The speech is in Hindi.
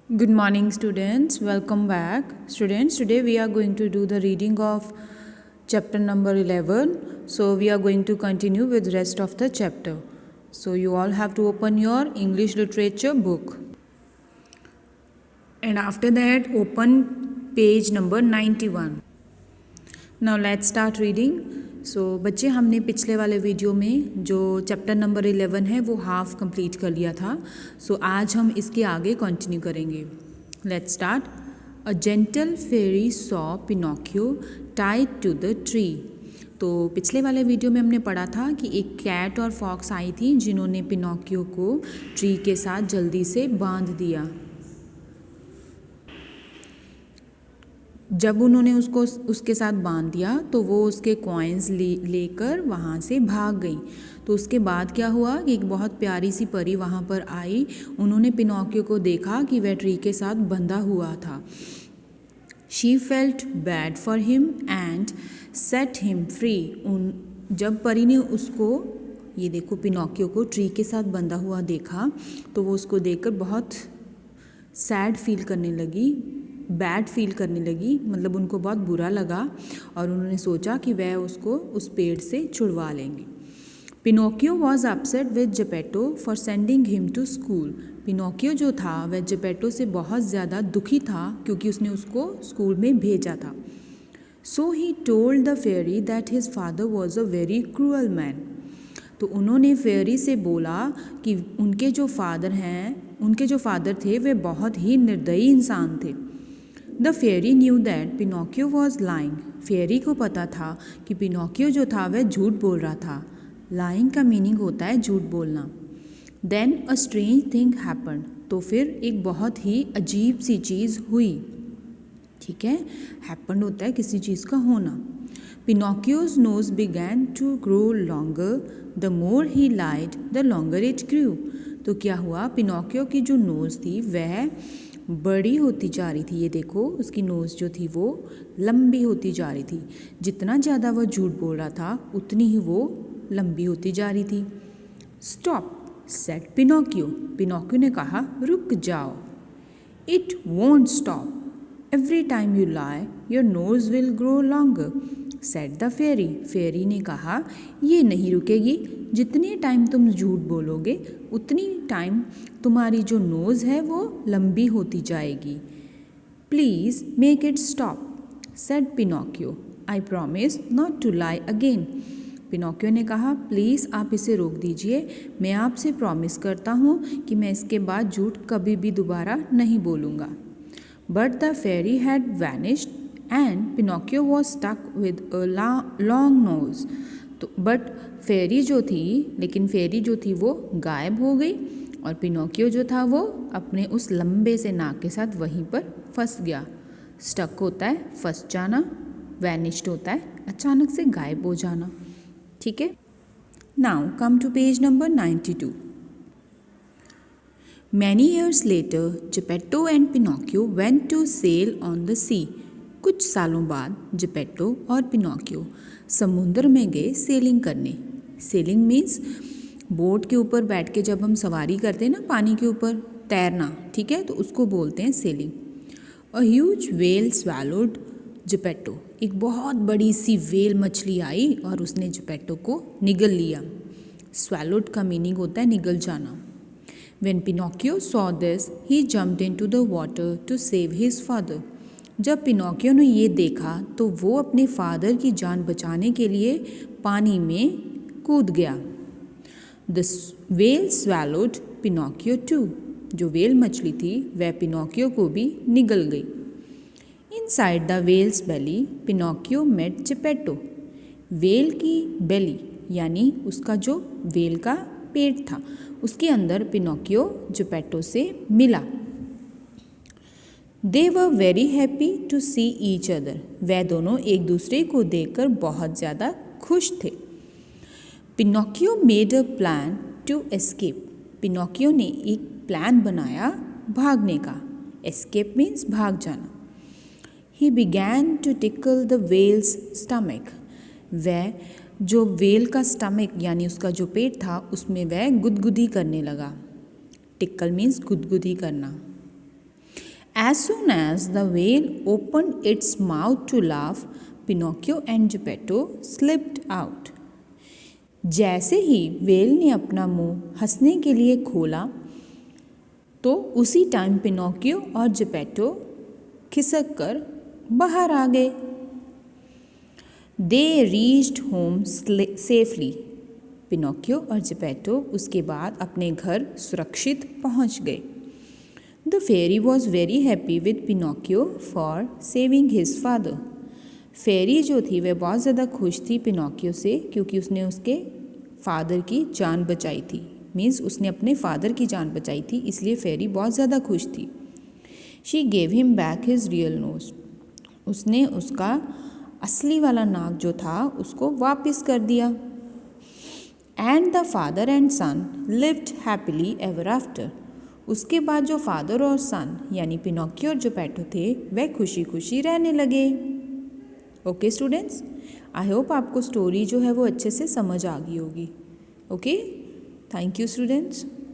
Good morning, students. Welcome back. Students, today we are going to do the reading of chapter number 11. So, we are going to continue with rest of the chapter. So, you all have to open your English literature book. And after that, open page number 91. Now, let's start reading. बच्चे हमने पिछले वाले वीडियो में जो चैप्टर नंबर 11 है वो हाफ कंप्लीट कर लिया था. आज हम इसके आगे कंटिन्यू करेंगे. Let's start. A gentle fairy saw Pinocchio tied to the tree. तो पिछले वाले वीडियो में हमने पढ़ा था कि एक कैट और फॉक्स आई थी जिन्होंने पिनोकियो को ट्री के साथ जल्दी से बांध दिया. जब उन्होंने उसको उसके साथ बांध दिया तो वो उसके कॉइन्स लेकर वहाँ से भाग गई. तो उसके बाद क्या हुआ कि एक बहुत प्यारी सी परी वहाँ पर आई. उन्होंने पिनोकियो को देखा कि वह ट्री के साथ बंधा हुआ था. She felt bad for him and set him free. जब परी ने उसको ये देखो पिनोकियो को ट्री के साथ बंधा हुआ देखा तो वो उसको देखकर बहुत सैड फील करने लगी, बैड फील करने लगी. मतलब उनको बहुत बुरा लगा और उन्होंने सोचा कि वह उसको उस पेड़ से छुड़वा लेंगे. Pinocchio was upset with Geppetto for sending him to school. Pinocchio जो था वह जेपेटो से बहुत ज़्यादा दुखी था क्योंकि उसने उसको स्कूल में भेजा था. So he told the fairy that his father was a very cruel man. तो उन्होंने फेरी से बोला कि उनके जो फादर थे वे बहुत ही निर्दयी इंसान थे. The fairy knew that Pinocchio was lying. Fairy को पता था कि पिनोकियो जो था वह झूठ बोल रहा था. लाइंग का मीनिंग होता है झूठ बोलना. Then a strange thing happen. तो फिर एक बहुत ही अजीब सी चीज़ हुई. ठीक है, हैपन होता है किसी चीज़ का होना. Pinocchio's nose began to grow longer. The more he lied the longer it grew. तो क्या हुआ, पिनोकियो की जो नोज़ थी वह बड़ी होती जा रही थी. ये देखो उसकी नोज़ जो थी वो लंबी होती जा रही थी. जितना ज़्यादा वह झूठ बोल रहा था उतनी ही वो लंबी होती जा रही थी. Stop said Pinocchio. पिनोकियो ने कहा रुक जाओ. It won't stop. Every time you lie your nose will grow longer said the fairy. Fairy ने कहा ये नहीं रुकेगी. जितने टाइम तुम झूठ बोलोगे उतनी टाइम तुम्हारी जो नोज़ है वो लंबी होती जाएगी. Please make it stop said Pinocchio. I promise not to lie again. Pinocchio ने कहा प्लीज़ आप इसे रोक दीजिए. मैं आपसे प्रॉमिस करता हूँ कि मैं इसके बाद झूठ कभी भी दोबारा नहीं बोलूँगा. But the fairy had vanished and Pinocchio was stuck with a long nose. तो बट फेरी जो थी वो गायब हो गई और पिनोकियो जो था वो अपने उस लंबे से नाक के साथ वहीं पर फंस गया. स्टक होता है फंस जाना, वैनिश्ड होता है अचानक से गायब हो जाना. ठीक है. Now come to page number 92. Many years later Geppetto and Pinocchio went to sail on the sea. कुछ सालों बाद जेपेटो और पिनोकियो समुद्र में गए सेलिंग करने. सेलिंग मीन्स बोट के ऊपर बैठ के जब हम सवारी करते हैं ना, पानी के ऊपर तैरना. ठीक है, तो उसको बोलते हैं sailing. A huge whale swallowed Geppetto. एक बहुत बड़ी सी वेल मछली आई और उसने जेपेटो को निगल लिया. स्वैलोड का मीनिंग होता है निगल जाना. When Pinocchio saw this, he jumped into the water to save his father. जब पिनोकियो ने ये देखा तो वो अपने फादर की जान बचाने के लिए पानी में कूद गया. The whale swallowed Pinocchio too. जो वेल मछली थी वह पिनोकियो को भी निगल गई. Inside the whale's belly, Pinocchio met Geppetto. Well की बेली यानी उसका जो वेल का पेट था उसके अंदर पिनोकियो जेपेटो से मिला. They were very happy to see each other. वह दोनों एक दूसरे को देखकर बहुत ज़्यादा खुश थे. Pinocchio made a plan to escape. Pinocchio ने एक प्लान बनाया भागने का. एस्केप मीन्स भाग जाना. He began to tickle the whale's stomach. वह जो वेल का स्टमक यानी उसका जो पेट था उसमें वह गुदगुदी करने लगा. टिक्कल मीन्स गुदगुदी करना. As soon as the whale opened its mouth to laugh, Pinocchio and Geppetto slipped out. जैसे ही व्हेल ने अपना मुंह हंसने के लिए खोला तो उसी टाइम पिनोकियो और जेपेटो खिसक कर बाहर आ गए। They reached home safely. Pinocchio और जेपेटो उसके बाद अपने घर सुरक्षित पहुंच गए। The fairy was very happy with Pinocchio for saving his father. फेरी जो थी वह बहुत ज़्यादा खुश थी पिनोकियो से क्योंकि उसने उसके फादर की जान बचाई थी। मीन्स उसने अपने फादर की जान बचाई थी, इसलिए फेरी बहुत ज़्यादा खुश थी। She gave him back his real nose. उसने उसका असली वाला नाक जो था उसको वापस कर दिया। And the father and son lived happily ever after. उसके बाद जो फादर और सन यानी पिनोकियो और जेपेटो थे वह खुशी खुशी रहने लगे। ओके स्टूडेंट्स, आई होप आपको स्टोरी जो है वो अच्छे से समझ आ गई होगी। Okay, thank you students.